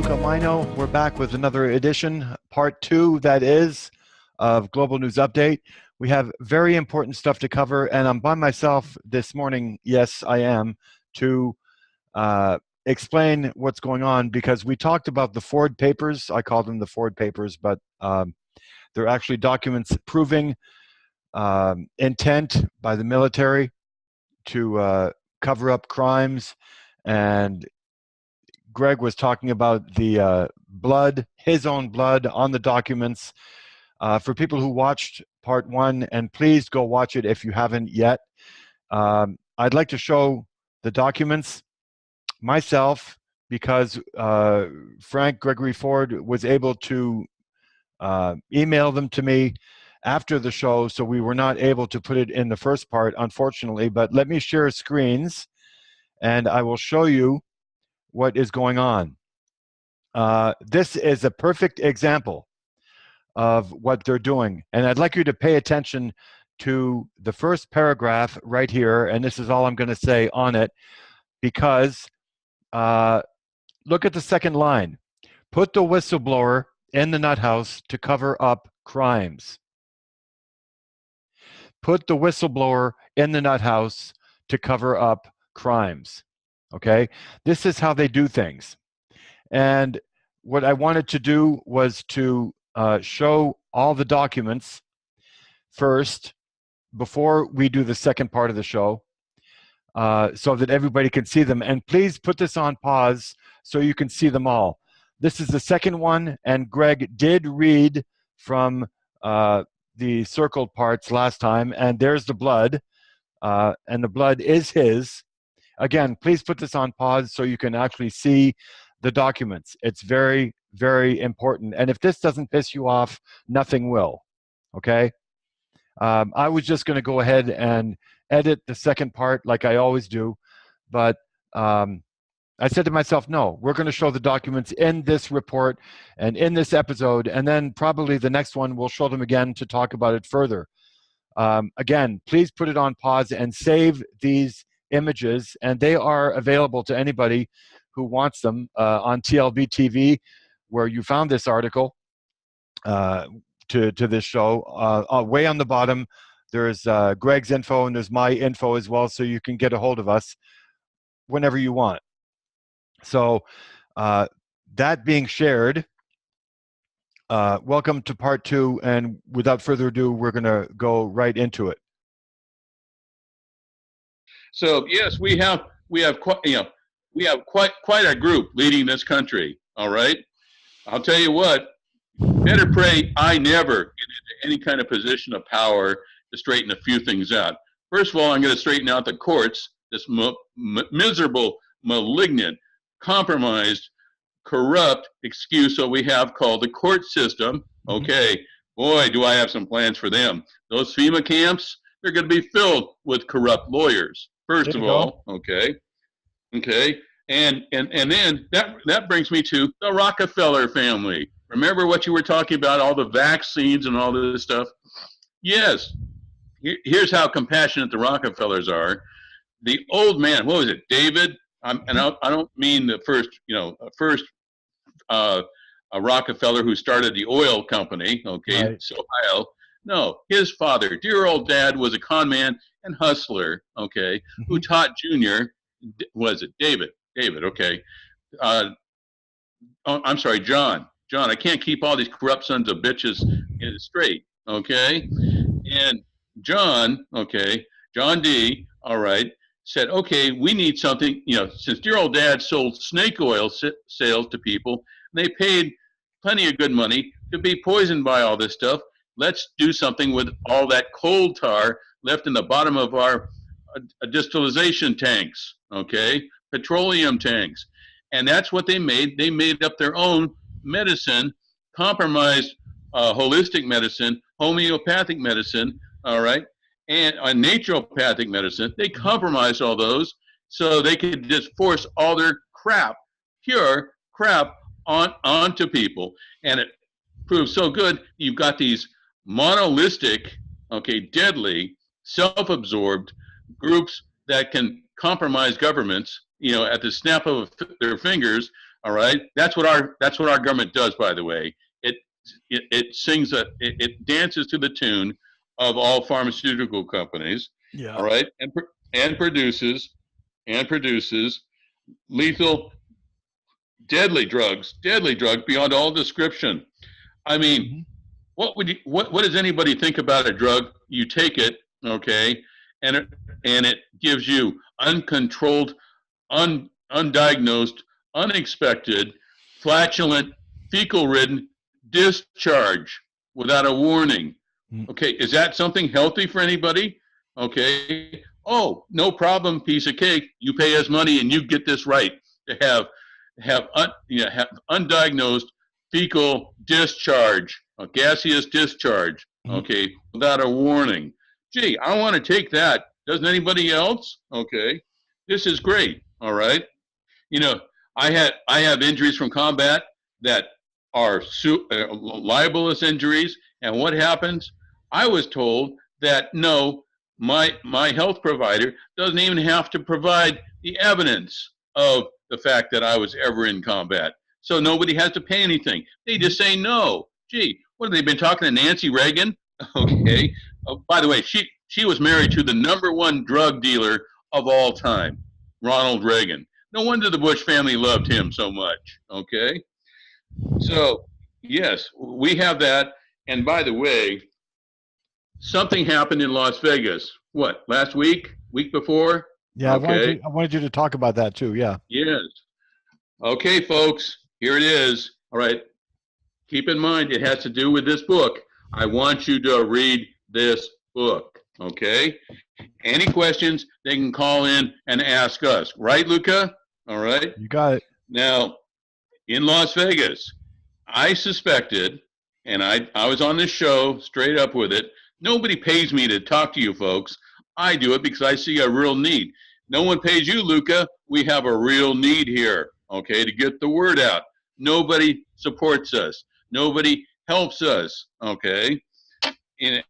Luca Majno. We're back with another edition, part 2, that is, of Global News Update. We have very important stuff to cover, and I'm by myself this morning, yes, I am, to explain what's going on, because we talked about the Ford papers. I call them the Ford papers, but they're actually documents proving intent by the military to cover up crimes. And Greg was talking about the blood, his own blood on the documents. For people who watched part 1, and please go watch it if you haven't yet, I'd like to show the documents myself, because Frank Gregory Ford was able to email them to me after the show, so we were not able to put it in the first part, unfortunately. But let me share screens, and I will show you what is going on. This is a perfect example of what they're doing. And I'd like you to pay attention to the first paragraph right here, and this is all I'm going to say on it, because look at the second line. Put the whistleblower in the nut house to cover up crimes. Put the whistleblower in the nut house to cover up crimes. Okay? This is how they do things. And what I wanted to do was to show all the documents first before we do the second part of the show, so that everybody can see them. And please put this on pause so you can see them all. This is the second one, and Greg did read from the circled parts last time, and there's the blood, and the blood is his. Again, please put this on pause so you can actually see the documents. It's very, very important. And if this doesn't piss you off, nothing will, okay? I was just going to go ahead and edit the second part like I always do, but I said to myself, no, we're going to show the documents in this report and in this episode, and then probably the next one we'll show them again to talk about it further. Again, please put it on pause and save these images, and they are available to anybody who wants them on TLBTV, where you found this article to this show. Way on the bottom, there's Greg's info, and there's my info as well, so you can get a hold of us whenever you want. So that being shared, welcome to part 2, and without further ado, we're going to go right into it. So yes, we have quite a group leading this country. All right, I'll tell you what. Better pray I never get into any kind of position of power to straighten a few things out. First of all, I'm going to straighten out the courts. This miserable, malignant, compromised, corrupt excuse that we have called the court system. Okay, boy, do I have some plans for them. Those FEMA camps, they're going to be filled with corrupt lawyers. First of all, okay, and then that brings me to the Rockefeller family. Remember what you were talking about, all the vaccines and all this stuff? Yes. Here's how compassionate the Rockefellers are. The old man, what was it, David? And I don't mean the first a Rockefeller who started the oil company, okay, right. Ohio. No, his father, dear old dad, was a con man and hustler, okay, who taught Junior, was it David, okay. I'm sorry, John, I can't keep all these corrupt sons of bitches straight, okay? And John D., all right, said, okay, we need something, since dear old dad sold snake oil sales to people, and they paid plenty of good money to be poisoned by all this stuff. Let's do something with all that coal tar left in the bottom of our distillation tanks, okay? Petroleum tanks. And that's what they made. They made up their own medicine, compromised holistic medicine, homeopathic medicine, all right, and naturopathic medicine. They compromised all those so they could just force all their pure crap onto people. And it proved so good. You've got these monolithic, okay, deadly, self-absorbed groups that can compromise governments, at the snap of their fingers, All right, that's what our government does. By the way, it sings it dances to the tune of all pharmaceutical companies. Yeah. All right, and produces lethal, deadly drugs beyond all description. I mean, Hmm. what does anybody think about a drug? You take it, okay, and it gives you uncontrolled, undiagnosed, unexpected, flatulent, fecal-ridden discharge without a warning. Mm. Okay, is that something healthy for anybody? Okay, oh, no problem, piece of cake. You pay us money and you get this right to have undiagnosed fecal discharge, a gaseous discharge. Mhm. Okay, without a warning. Gee, I want to take that. Doesn't anybody else? Okay, this is great. All right. You know, I have injuries from combat that are libelous injuries, and what happens? I was told that no, my health provider doesn't even have to provide the evidence of the fact that I was ever in combat, so nobody has to pay anything. They just say no. Gee, what have they been talking to Nancy Reagan? Okay. By the way, she was married to the #1 drug dealer of all time, Ronald Reagan. No wonder the Bush family loved him so much. Okay. So, yes, we have that. And by the way, something happened in Las Vegas. What, last week? Week before? Yeah, Okay. I wanted you to talk about that too. Yeah. Yes. Okay, folks, here it is. All right. Keep in mind, it has to do with this book. I want you to read this book. Okay. Any questions, they can call in and ask us. Right, Luca? All right. You got it. Now, in Las Vegas, I suspected, and I was on this show straight up with it. Nobody pays me to talk to you folks. I do it because I see a real need. No one pays you, Luca. We have a real need here, okay, to get the word out. Nobody supports us. Nobody helps us, okay? And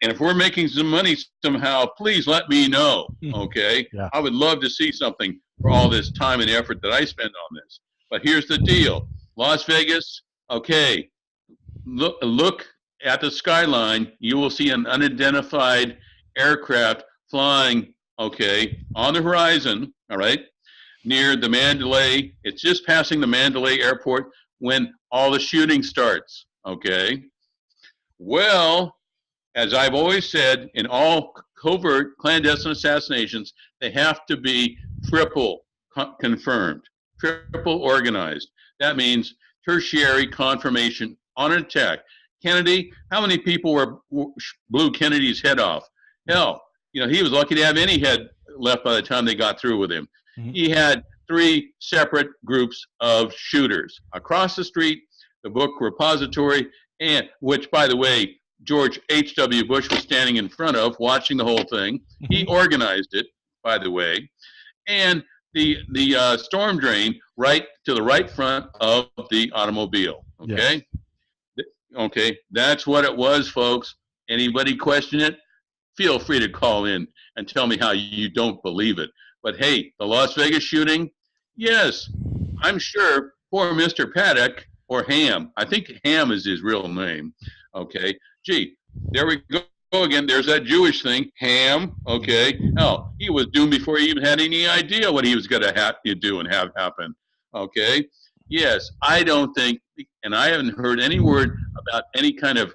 if we're making some money somehow, please let me know, okay? Yeah. I would love to see something for all this time and effort that I spend on this. But here's the deal. Las Vegas, okay, look at the skyline. You will see an unidentified aircraft flying, okay, on the horizon, all right, near the Mandalay. It's just passing the Mandalay airport when all the shooting starts, okay? Well, as I've always said, in all covert clandestine assassinations, they have to be triple confirmed, triple organized. That means tertiary confirmation on an attack. Kennedy, how many people blew Kennedy's head off? Hell, you know, he was lucky to have any head left by the time they got through with him. Mm-hmm. He had 3 separate groups of shooters across the street, the book repository, and which, by the way, George H.W. Bush was standing in front of, watching the whole thing. He organized it, by the way, and the storm drain right to the right front of the automobile. Okay, yes. Okay, that's what it was, folks. Anybody question it? Feel free to call in and tell me how you don't believe it. But hey, the Las Vegas shooting, yes, I'm sure poor Mr. Paddock, or Ham, I think Ham is his real name. Okay, gee, there we go again. There's that Jewish thing, Ham. Okay, oh, he was doomed before he even had any idea what he was going to have to do and have happen. Okay, yes, I don't think, and I haven't heard any word about any kind of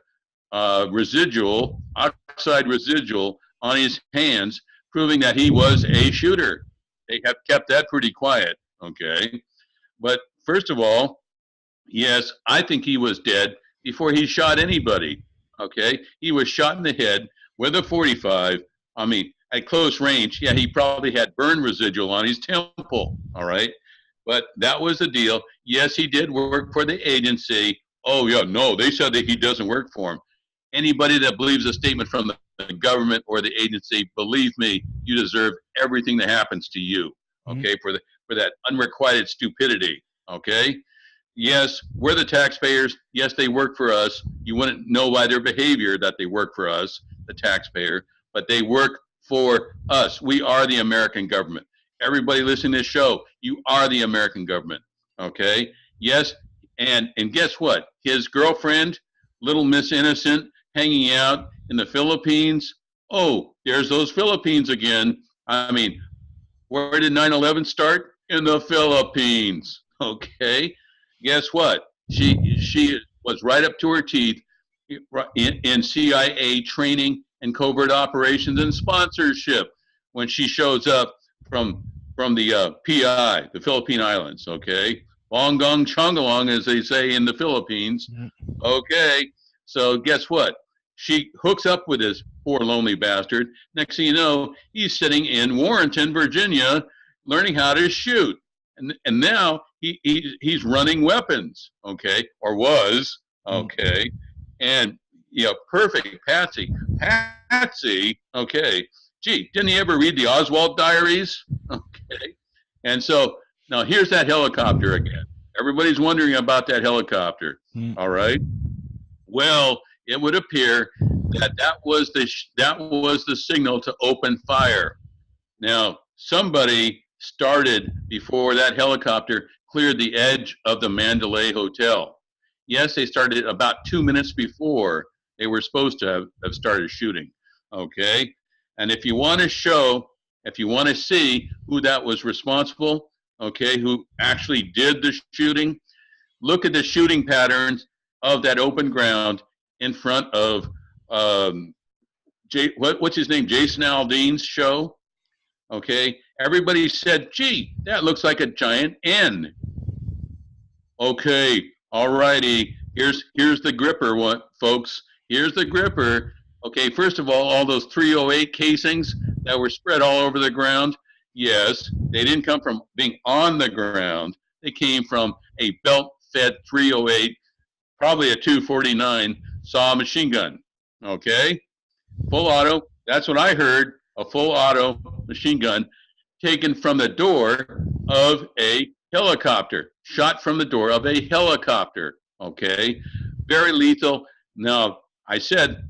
residual, oxide residual on his hands, proving that he was a shooter. They have kept that pretty quiet. Okay, but first of all, yes, I think he was dead before he shot anybody, okay? He was shot in the head with a .45. I mean, at close range, yeah, he probably had burn residual on his temple, all right? But that was the deal. Yes, he did work for the agency. Oh, yeah, no, they said that he doesn't work for him. Anybody that believes a statement from the government or the agency, believe me, you deserve everything that happens to you, okay, for that unrequited stupidity, okay? Yes, we're the taxpayers. Yes, they work for us. You wouldn't know by their behavior that they work for us, the taxpayer, but they work for us. We are the American government. Everybody listening to this show, you are the American government. Okay. Yes. And guess what? His girlfriend, Little Miss Innocent, hanging out in the Philippines. Oh, there's those Philippines again. I mean, where did 9/11 start? In the Philippines. Okay. Guess what? She was right up to her teeth in CIA training and covert operations and sponsorship when she shows up from the PI, the Philippine Islands. Okay, long gong chongalong, as they say in the Philippines. Okay, so guess what? She hooks up with this poor lonely bastard. Next thing you know, he's sitting in Warrenton, Virginia, learning how to shoot, and now he's running weapons. Okay, or was. Okay, and perfect Patsy. Patsy, okay. Gee, didn't he ever read the Oswald diaries? Okay. And so now here's that helicopter again. Everybody's wondering about that helicopter. All right. Well, it would appear that that was the signal to open fire. Now, somebody started before that helicopter cleared the edge of the Mandalay Hotel. Yes, they started about 2 minutes before they were supposed to have started shooting. Okay? And if you want to see who that was responsible, okay, who actually did the shooting, look at the shooting patterns of that open ground in front of what's his name? Jason Aldean's show. Okay, everybody said, "Gee, that looks like a giant N." Okay, all righty. Here's the gripper, folks. Here's the gripper. Okay, first of all those 308 casings that were spread all over the ground. Yes, they didn't come from being on the ground. They came from a belt-fed 308, probably a 249 saw machine gun. Okay, full auto. That's what I heard. A full auto machine gun taken from the door of a helicopter, shot from the door of a helicopter. Okay, very lethal. Now, I said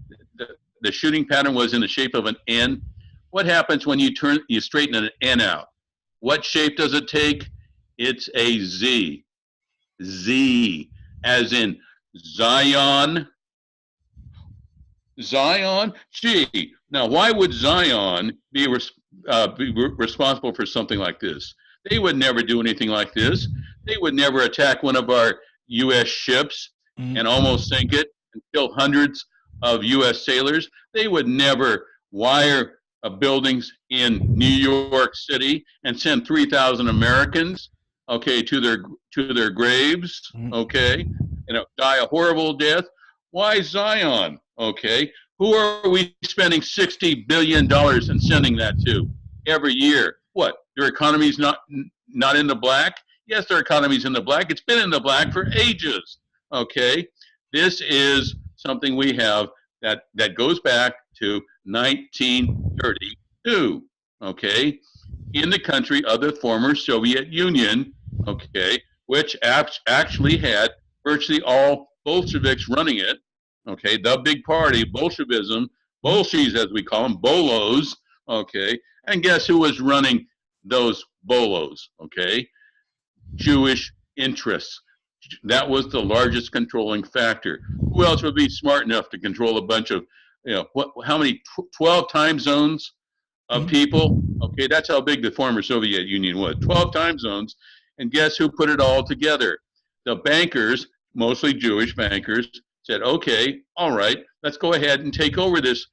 the shooting pattern was in the shape of an N. What happens when you straighten an N out? What shape does it take? It's a Z. Z, as in Zion. Zion? Gee, now why would Zion be responsible for something like this? They would never do anything like this. They would never attack one of our U.S. ships and almost sink it and kill hundreds of U.S. sailors. They would never wire buildings in New York City and send 3,000 Americans, okay, to their graves, okay, die a horrible death. Why Zion? Okay, who are we spending $60 billion and sending that to every year? What, their economy's not in the black? Yes, their economy's in the black. It's been in the black for ages. Okay, this is something we have that goes back to 1932. Okay, in the country of the former Soviet Union. Okay, which actually had virtually all Bolsheviks running it. Okay, the big party, Bolshevism, Bolshes as we call them, Bolos. Okay, and guess who was running those Bolos? Okay, Jewish interests. That was the largest controlling factor. Who else would be smart enough to control a bunch of, how many, 12 time zones of people? Okay, that's how big the former Soviet Union was, 12 time zones. And guess who put it all together? The bankers, mostly Jewish bankers, said, okay, all right, let's go ahead and take over this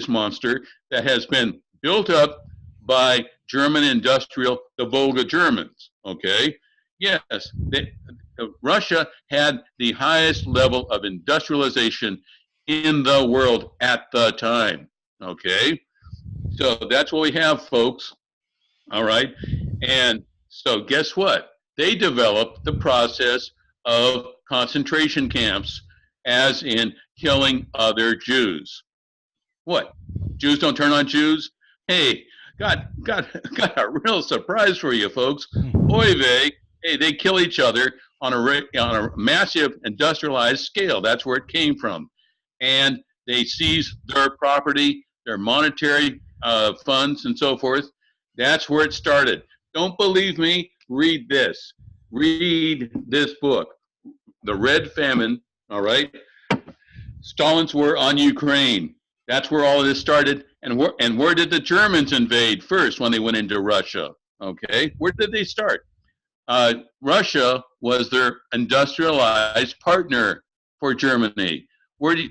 monster that has been built up by German industrial, the Volga Germans. Okay, yes, Russia had the highest level of industrialization in the world at the time. Okay, so that's what we have, folks. All right, and so guess what? They developed the process of concentration camps, as in killing other Jews. What? Jews don't turn on Jews? Hey, got a real surprise for you, folks. Oy vey, hey, they kill each other on a massive industrialized scale. That's where it came from. And they seize their property, their monetary funds, and so forth. That's where it started. Don't believe me? Read this. read this book, The Red Famine, all right? Stalin's war on Ukraine. That's where all of this started. And where did the Germans invade first when they went into Russia? Okay, where did they start? Russia was their industrialized partner for Germany. Where do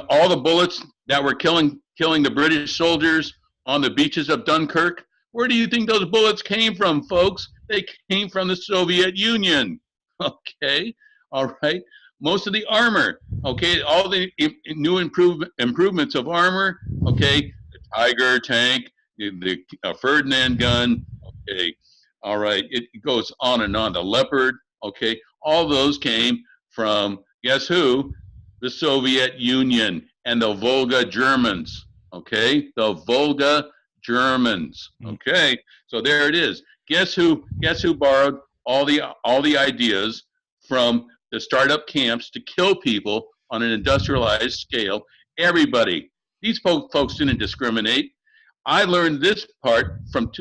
all the bullets that were killing the British soldiers on the beaches of Dunkirk? Where do you think those bullets came from, folks? They came from the Soviet Union. Okay, all right. Most of the armor, okay, all the new improvements of armor, okay, the Tiger tank, the Ferdinand gun, okay, all right, it goes on and on. The Leopard, okay, all those came from, guess who? The Soviet Union and the Volga Germans, okay, the Volga Germans, okay. So there it is. Guess who borrowed all the ideas from the startup camps to kill people on an industrialized scale? Everybody. These folks didn't discriminate. I learned this part from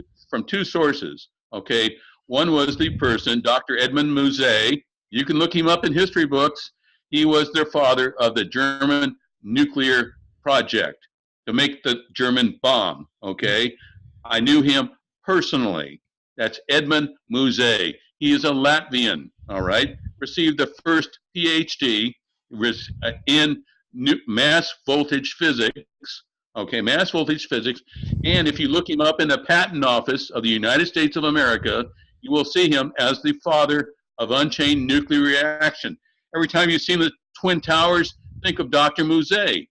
two sources. Okay, one was the person, Dr. Edmund Musée. You can look him up in history books. He was the father of the German nuclear project to make the German bomb. Okay, I knew him personally. That's Edmund Musée. He is a Latvian. All right, received the first PhD in mass voltage physics. Okay, mass voltage physics. And if you look him up in the Patent Office of the United States of America, you will see him as the father of unchained nuclear reaction. Every time you see the Twin Towers, think of Dr. Musée.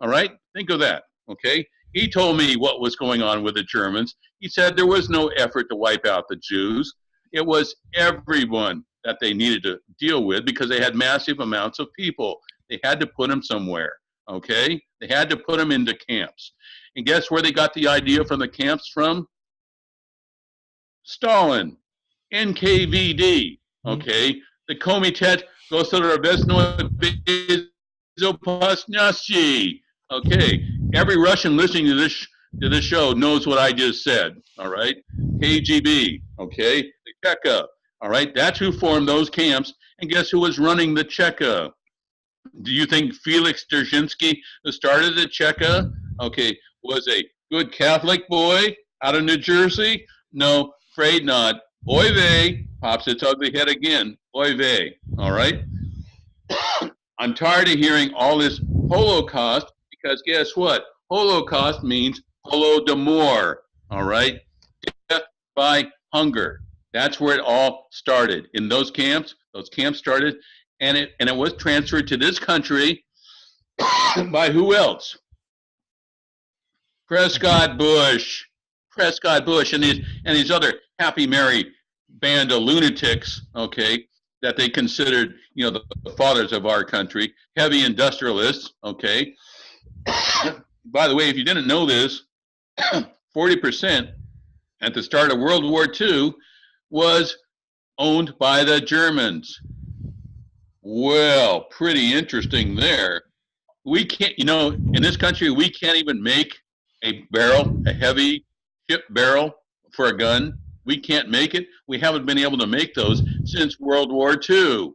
All right, think of that. Okay, he told me what was going on with the Germans. He said there was no effort to wipe out the Jews. It was everyone that they needed to deal with because they had massive amounts of people. They had to put them somewhere, okay? They had to put them into camps. And guess where they got the idea from the camps from? Stalin, NKVD, okay? The Komitet Gosloveznoye Bezopasnosti, okay? Every Russian listening to this show knows what I just said, all right? KGB, okay? The Cheka, all right? That's who formed those camps. And guess who was running the Cheka? Do you think Felix Dzerzhinsky, who started the Cheka, okay, was a good Catholic boy out of New Jersey? No, afraid not. Oy vey, pops its ugly head again. Oy vey, all right? I'm tired of hearing all this Holocaust because guess what? Holocaust means Holodomor, all right? Death by hunger. That's where it all started. In those camps started, and it was transferred to this country by who else? Prescott Bush, and his other happy merry band of lunatics, okay, that they considered, the fathers of our country, heavy industrialists, okay. By the way, if you didn't know this, 40% at the start of World War II was owned by the Germans. Well, pretty interesting there. We can't, in this country, we can't even make a heavy ship barrel for a gun. We can't make it. We haven't been able to make those since World War II.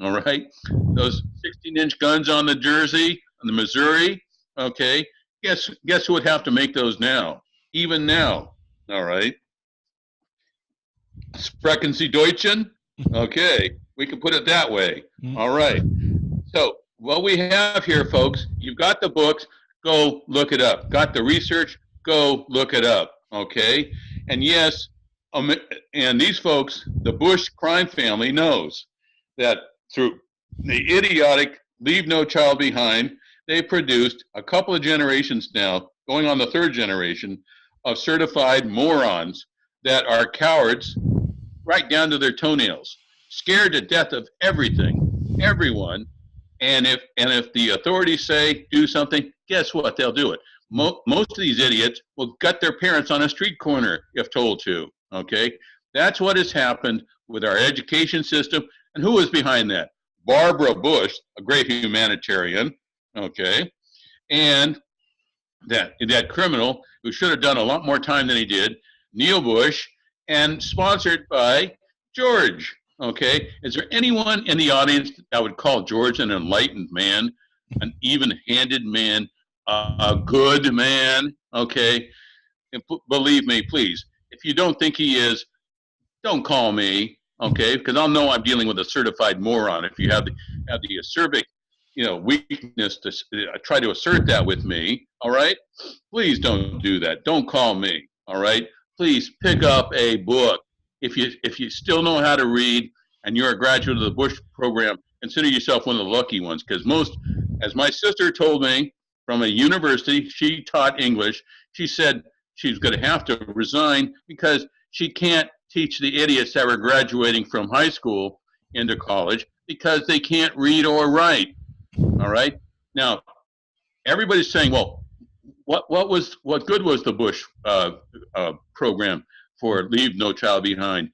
All right? Those 16-inch guns on the Jersey, on the Missouri, okay? Guess who would have to make those now? Even now. All right? Sprechen Sie Deutschen? Okay, we can put it that way. All right. So what we have here, folks, you've got the books, go look it up. Got the research, go look it up. Okay? And yes, and these folks, the Bush crime family knows that through the idiotic Leave No Child Behind, they produced a couple of generations now, going on the third generation, of certified morons that are cowards right down to their toenails, scared to death of everything, everyone. And if the authorities say do something, guess what? They'll do it. Most of these idiots will gut their parents on a street corner if told to. Okay, that's what has happened with our education system. And who was behind that? Barbara Bush, a great humanitarian. Okay, and that criminal who should have done a lot more time than he did, Neil Bush, and sponsored by George. Okay, is there anyone in the audience that would call George an enlightened man, an even-handed man, a good man? Okay, and believe me, please, if you don't think he is, don't call me, okay? Because I'll know I'm dealing with a certified moron if you have the acerbic, weakness to try to assert that with me. All right, please don't do that. Don't call me. All right, please pick up a book. If you still know how to read and you're a graduate of the Bush program, consider yourself one of the lucky ones. Because most, as my sister told me from a university, she taught English. She said she's going to have to resign because she can't teach the idiots that were graduating from high school into college because they can't read or write. All right. Now, everybody's saying, well, what good was the Bush program for Leave No Child Behind?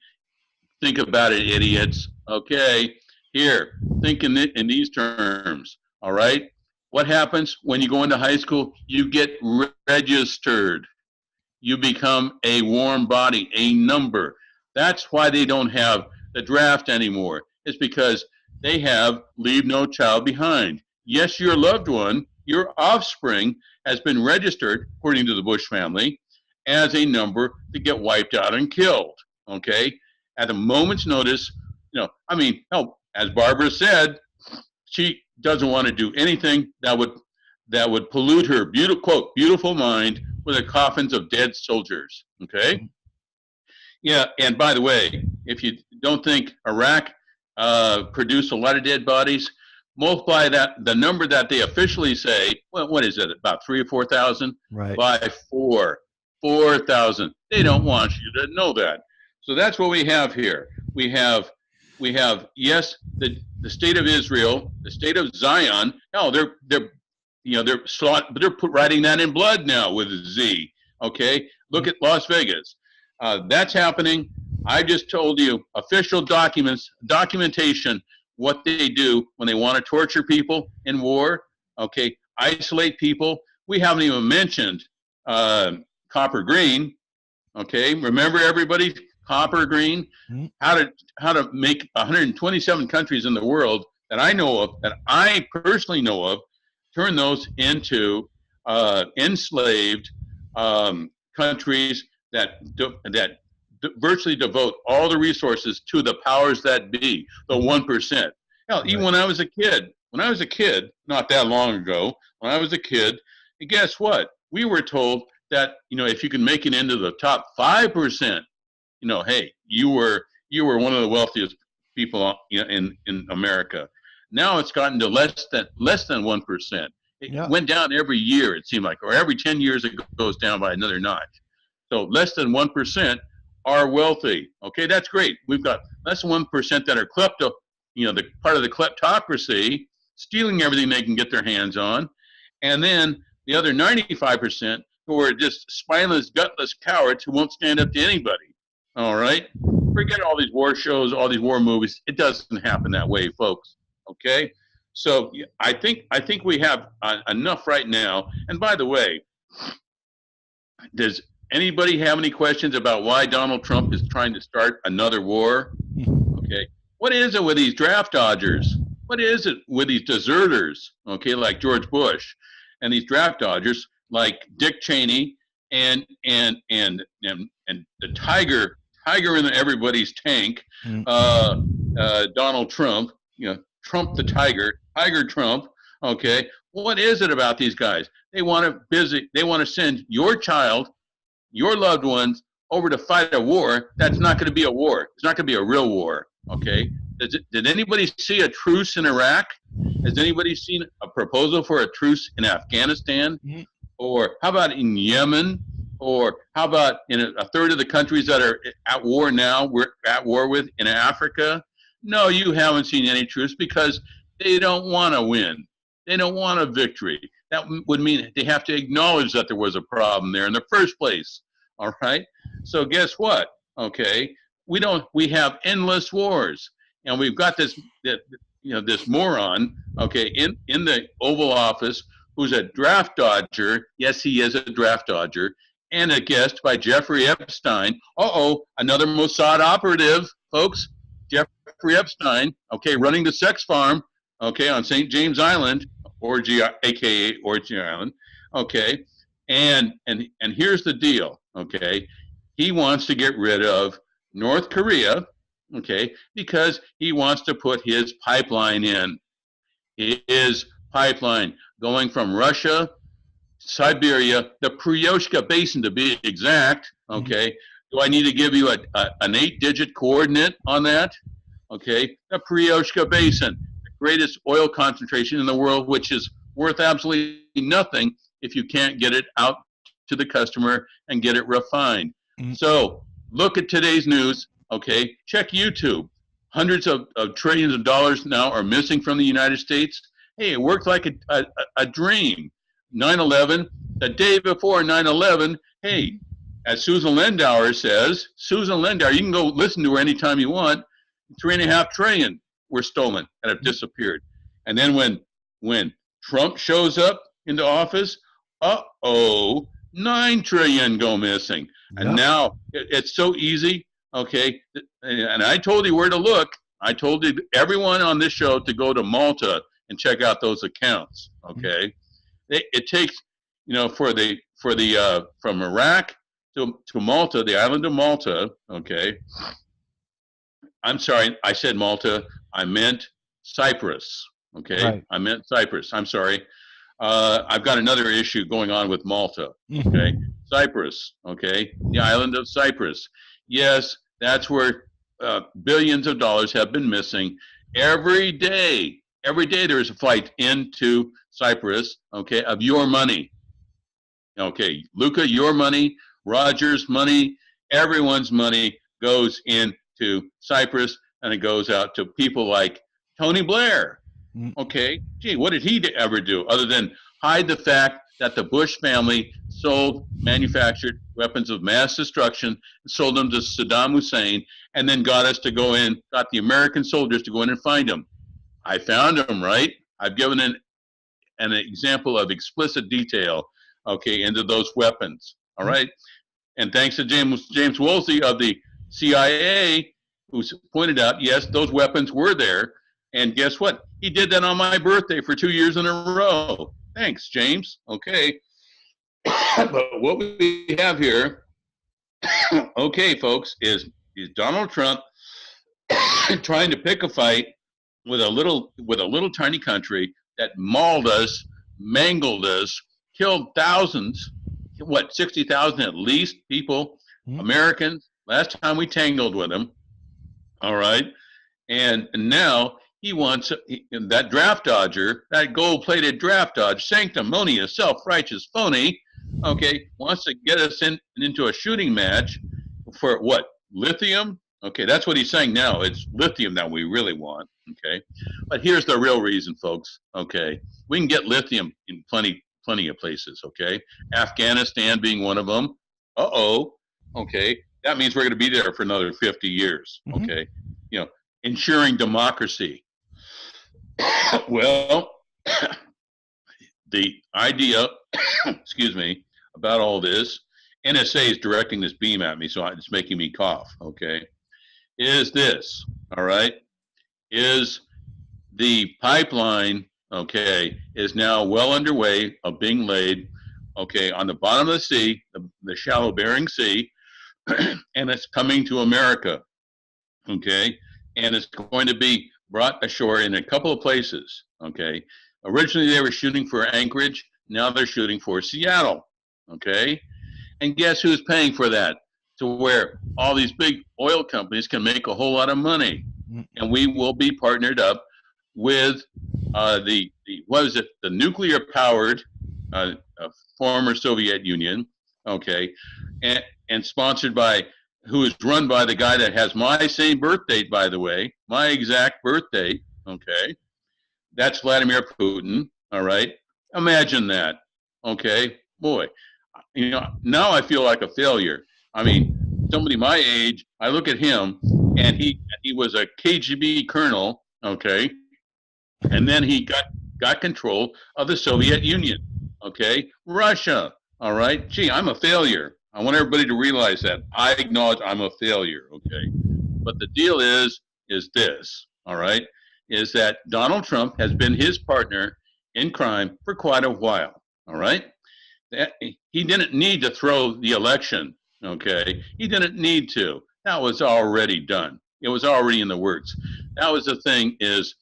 Think about it, idiots. Okay, here, think in these terms. All right. What happens when you go into high school? You get registered. You become a warm body, a number. That's why they don't have the draft anymore. It's because they have Leave No Child Behind. Yes, your loved one, your offspring, has been registered, according to the Bush family, as a number to get wiped out and killed. Okay? At a moment's notice, hell, as Barbara said, she doesn't want to do anything that would pollute her beautiful mind with the coffins of dead soldiers. Okay? Yeah, and by the way, if you don't think Iraq produced a lot of dead bodies, multiply the number that they officially say, well, what is it, about 3,000 or 4,000? Right. By 4,000. They don't want you to know that. So that's what we have here. We have yes, the state of Israel, the state of Zion. No, they're writing that in blood now with a Z. Okay, look at Las Vegas. That's happening. I just told you official documentation, what they do when they want to torture people in war. Okay, isolate people. We haven't even mentioned copper green. Okay, remember everybody, copper green. How to make 127 countries in the world that I know of, that I personally know of, turn those into enslaved countries that virtually devote all the resources to the powers that be, the 1%. Hell, even when I was a kid, not that long ago, when I was a kid, guess what? We were told that, if you can make it into the top 5%, hey, you were one of the wealthiest people in America. Now it's gotten to less than 1%. It went down every year, it seemed like, or every 10 years it goes down by another notch. So less than 1% are wealthy. Okay, that's great. We've got less than 1% that are the part of the kleptocracy, stealing everything they can get their hands on, and then the other 95% who are just spineless, gutless cowards who won't stand up to anybody. All right, forget all these war shows, all these war movies. It doesn't happen that way, folks. Okay, so I think we have enough right now. And by the way, does anybody have any questions about why Donald Trump is trying to start another war? Okay, what is it with these draft dodgers? What is it with these deserters? Okay, like George Bush, and these draft dodgers like Dick Cheney and the tiger in everybody's tank, Donald Trump. Trump the tiger Trump. Okay, what is it about these guys? They want to send your child, your loved ones, over to fight a war that's not going to be a war. It's not going to be a real war. Okay, did anybody see a truce in Iraq? Has anybody seen a proposal for a truce in Afghanistan? Or how about in Yemen? Or how about in a third of the countries that are at war now, we're at war with in Africa? No, you haven't seen any truce because they don't want to win. They don't want a victory. That would mean they have to acknowledge that there was a problem there in the first place. All right. So guess what? Okay, we have endless wars, and we've got this moron. Okay, in the Oval Office, who's a draft dodger. Yes, he is a draft dodger, and a guest by Jeffrey Epstein. Another Mossad operative, folks. Jeffrey Jeffrey Epstein, okay, running the sex farm, okay, on St. James Island, aka Orgy Island, okay, and here's the deal, okay, he wants to get rid of North Korea, okay, because he wants to put his pipeline in, his pipeline going from Russia, Siberia, the Pryoshka Basin to be exact, okay. Do I need to give you an 8-digit coordinate on that? Okay, the Pryoshka Basin, the greatest oil concentration in the world, which is worth absolutely nothing if you can't get it out to the customer and get it refined. So look at today's news, okay? Check YouTube. Hundreds of trillions of dollars now are missing from the United States. Hey, it worked like a dream. 9/11, the day before 9/11, hey, as Susan Lindauer says, Susan Lindauer, you can go listen to her anytime you want, 3.5 trillion were stolen and have disappeared. And then when Trump shows up into office, 9 trillion go missing. And now it's so easy, okay? And I told you where to look. I told you, everyone on this show, to go to Malta and check out those accounts, okay? It takes, from Iraq to Malta, the island of Malta, okay? I'm sorry, I said Malta. I meant Cyprus, okay? Right. I meant Cyprus. I'm sorry. I've got another issue going on with Malta, okay? Cyprus, okay? The island of Cyprus. Yes, that's where billions of dollars have been missing. Every day there's a flight into Cyprus, okay, of your money. Okay, Luca, your money, Roger's money, everyone's money goes into Cyprus, and it goes out to people like Tony Blair. Okay, gee, what did he ever do other than hide the fact that the Bush family manufactured weapons of mass destruction, and sold them to Saddam Hussein, and then got the American soldiers to go in and find them? I found them, right? I've given an example of explicit detail, okay, into those weapons, all right? And thanks to James Woolsey of the CIA, who pointed out, yes, those weapons were there. And guess what? He did that on my birthday for 2 years in a row. Thanks, James. Okay. But what we have here, okay, folks, is Donald Trump trying to pick a fight with a little tiny country that mauled us, mangled us, killed thousands, 60,000 at least people, Americans, last time we tangled with him. All right. And now he wants that draft dodger, that gold-plated draft dodge, sanctimonious, self-righteous phony, okay, wants to get us into a shooting match for what? Lithium? Okay, that's what he's saying now. It's lithium that we really want, okay? But here's the real reason, folks, okay? We can get lithium in plenty of places, okay? Afghanistan being one of them. Okay, that means we're going to be there for another 50 years, okay? Ensuring democracy. Well, the idea, excuse me, about all this, NSA is directing this beam at me, so it's making me cough, okay, is this, all right, is the pipeline, okay, is now well underway of being laid, okay, on the bottom of the sea, the shallow Bering Sea, and it's coming to America, okay, and it's going to be brought ashore in a couple of places, okay. Originally, they were shooting for Anchorage. Now they're shooting for Seattle, okay. And guess who's paying for that? To where all these big oil companies can make a whole lot of money. And we will be partnered up with the nuclear-powered former Soviet Union, okay, and sponsored by, who is run by the guy that has my same birth date, by the way, my exact birth date, okay? That's Vladimir Putin, all right? Imagine that, okay? Boy, now I feel like a failure. I mean, somebody my age, I look at him, and he was a KGB colonel, okay? And then he got control of the Soviet Union, okay? Russia, all right? Gee, I'm a failure. I want everybody to realize that. I acknowledge I'm a failure, okay? But the deal is, is this, all right, is that Donald Trump has been his partner in crime for quite a while, all right? He didn't need to throw the election, okay? He didn't need to. That was already done. It was already in the works. That was the thing is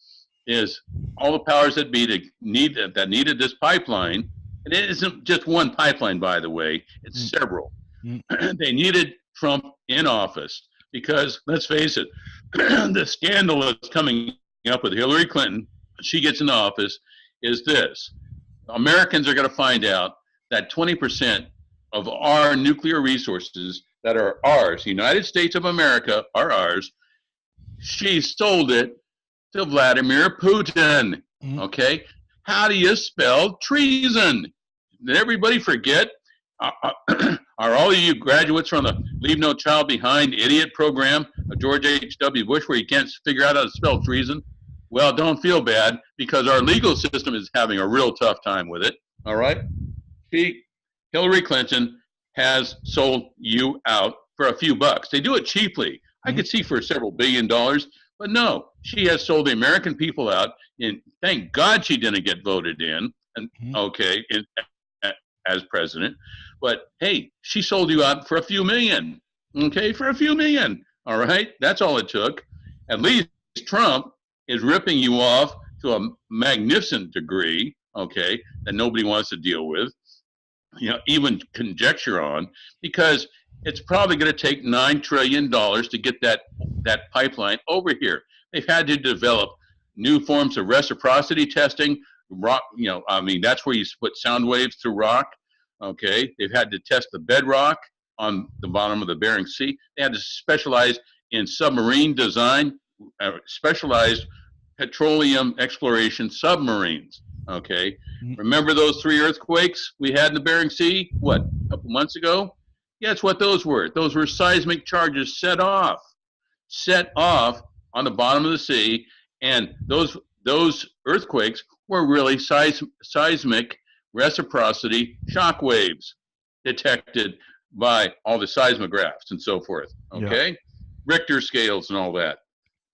all the powers that be that needed this pipeline, and it isn't just one pipeline, by the way, it's several. They needed Trump in office because, let's face it, the scandal that's coming up with Hillary Clinton, she gets in office, is this. Americans are going to find out that 20% of our nuclear resources that are ours, United States of America, are ours. She sold it to Vladimir Putin. Okay? How do you spell treason? Did everybody forget? Are all of you graduates from the Leave No Child Behind idiot program of George H.W. Bush where you can't figure out how to spell treason? Well, don't feel bad because our legal system is having a real tough time with it. All right? Hillary Clinton has sold you out for a few bucks. They do it cheaply. I could see for several $billion, but no, she has sold the American people out. And thank God she didn't get voted in, as president. But hey, she sold you out for a few million. Okay, for a few million. All right, that's all it took. At least Trump is ripping you off to a magnificent degree. Okay, that nobody wants to deal with. Even conjecture on, because it's probably going to take $9 trillion to get that pipeline over here. They've had to develop new forms of reciprocity testing. Rock, that's where you put sound waves through rock. Okay, they've had to test the bedrock on the bottom of the Bering Sea. They had to specialize in submarine design, specialized petroleum exploration submarines. Okay, remember those 3 earthquakes we had in the Bering Sea? What, a couple months ago? Guess what those were? Those were seismic charges set off on the bottom of the sea, and those earthquakes were really seismic reciprocity shock waves detected by all the seismographs and so forth. Okay, yeah. Richter scales and all that.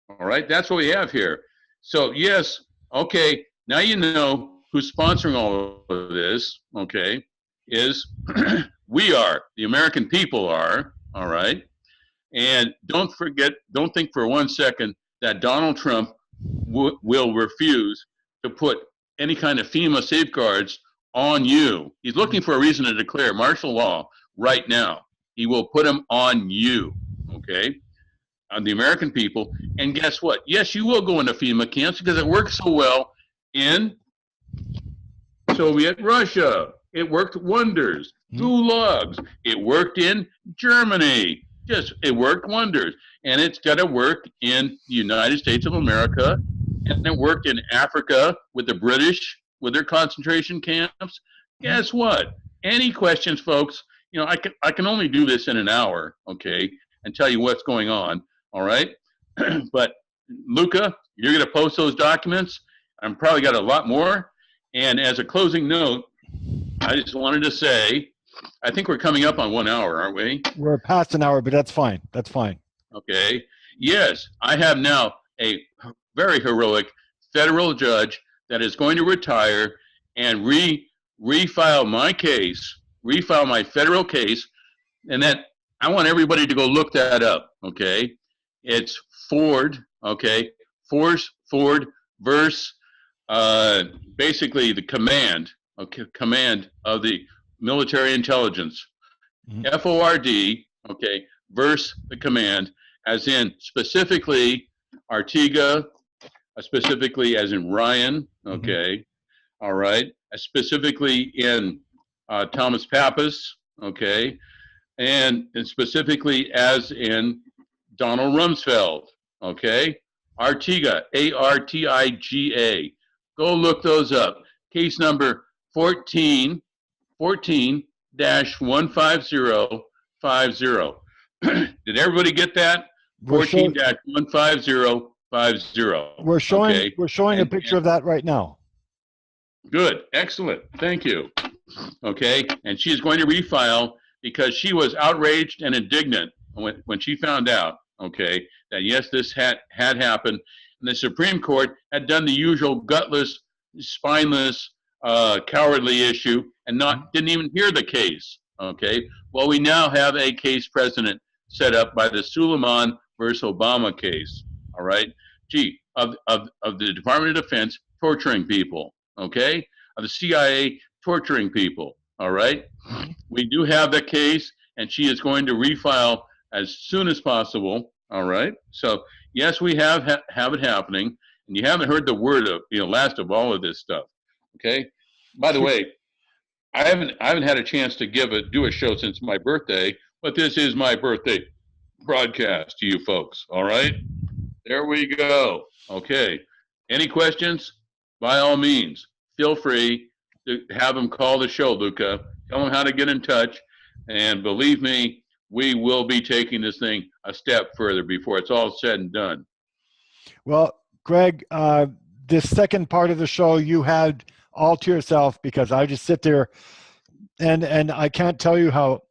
All right, that's what we have here. So yes, okay. Now you know who's sponsoring all of this, okay, is we are, the American people are, all right? And don't think for 1 second that Donald Trump will refuse to put any kind of FEMA safeguards on you. He's looking for a reason to declare martial law right now. He will put them on you, okay, on the American people. And guess what? Yes, you will go into FEMA camps because it works so well in Soviet Russia. It worked wonders. Gulags. It worked in Germany. It worked wonders. And it's got to work in the United States of America. And it worked in Africa with the British, with their concentration camps. Guess what? Any questions, folks? I can only do this in an hour, okay, and tell you what's going on, all right? But Luca, you're going to post those documents. I'm probably got a lot more. And as a closing note, I just wanted to say, I think we're coming up on 1 hour, aren't we? We're past an hour, but that's fine. That's fine. Okay. Yes, I have now a very heroic federal judge that is going to retire and refile my case, refile my federal case, and that I want everybody to go look that up. Okay, it's Ford. Okay, Ford versus basically the command of the military intelligence, FORD, okay, versus the command, as in specifically Artiga, specifically as in Ryan, okay, all right, specifically in Thomas Pappas, okay, and specifically as in Donald Rumsfeld, okay, Artiga, Artiga. Go look those up. Case number 14-15050. Did everybody get that? 14-15050. We're showing a picture of that right now. Good. Excellent. Thank you. Okay. And she's going to refile because she was outraged and indignant when she found out, okay, that yes, this had happened, and the Supreme Court had done the usual gutless, spineless, cowardly issue, and didn't even hear the case. Okay, well, we now have a case precedent set up by the Suleiman versus Obama case. All right, of the Department of Defense torturing people. Okay, of the CIA torturing people. All right, we do have the case, and she is going to refile as soon as possible. All right, so yes, we have it happening, and you haven't heard the word of last of all of this stuff. Okay, by the way, I haven't had a chance to do a show since my birthday, but this is my birthday broadcast to you folks. All right, there we go. Okay, any questions? By all means, feel free to have them call the show, Luca. Tell them how to get in touch, and believe me, we will be taking this thing a step further before it's all said and done. Well, Greg, this second part of the show you had all to yourself, because I just sit there and I can't tell you how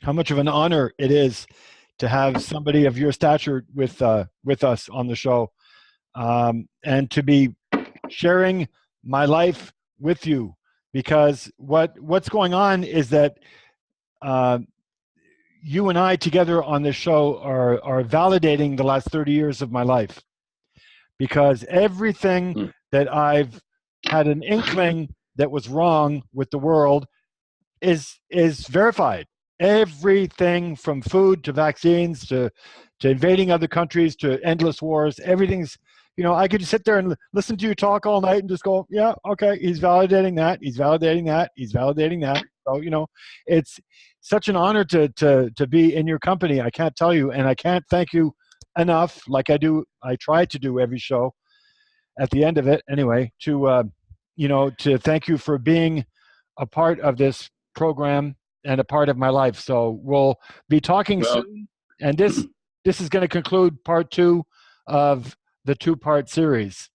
much of an honor it is to have somebody of your stature with us on the show, and to be sharing my life with you, because what's going on is that you and I together on this show are validating the last 30 years of my life, because everything that I've had an inkling that was wrong with the world is verified. Everything from food to vaccines to invading other countries to endless wars, everything's, I could just sit there and listen to you talk all night and just go, yeah, okay, he's validating that, he's validating that, he's validating that. So, it's such an honor to be in your company. I can't tell you, and I can't thank you enough, like I try to do every show at the end of it anyway, to thank you for being a part of this program and a part of my life. So we'll be talking soon, and this is going to conclude part 2 of the 2-part series.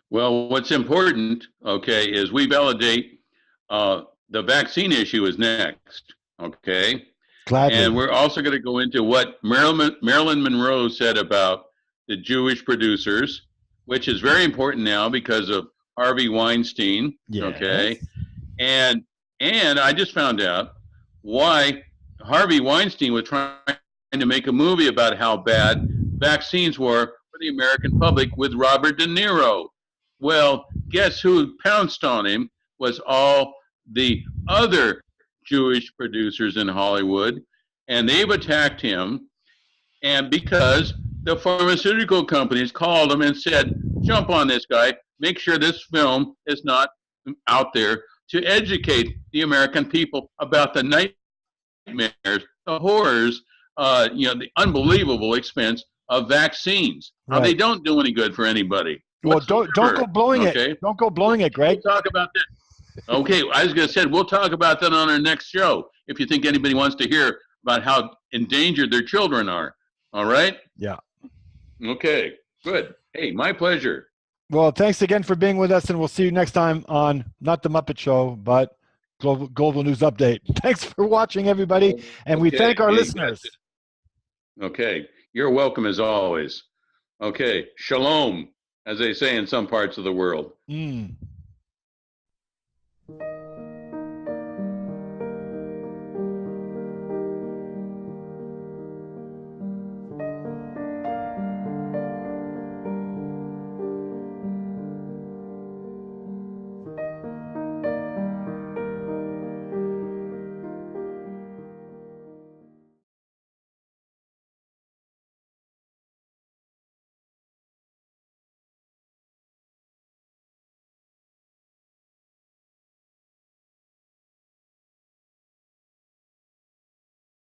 Well, what's important, okay, is we validate the vaccine issue is next, okay? Gladly. And we're also going to go into what Marilyn Monroe said about the Jewish producers, which is very important now because of Harvey Weinstein, okay? And I just found out why Harvey Weinstein was trying to make a movie about how bad vaccines were for the American public with Robert De Niro. Well, guess who pounced on him was all the other Jewish producers in Hollywood, and they've attacked him. And because the pharmaceutical companies called him and said, jump on this guy, make sure this film is not out there, to educate the American people about the nightmares, the horrors, the unbelievable expense of vaccines. Right. How they don't do any good for anybody. Well, don't go blowing it. Don't go blowing it, Greg. We'll talk about that. Okay, I was going to say, we'll talk about that on our next show, if you think anybody wants to hear about how endangered their children are. All right? Yeah. Okay, good. Hey, my pleasure. Well, thanks again for being with us, and we'll see you next time on, not The Muppet Show, but Global News Update. Thanks for watching, everybody, and we thank our listeners. Okay, you're welcome as always. Okay, shalom, as they say in some parts of the world.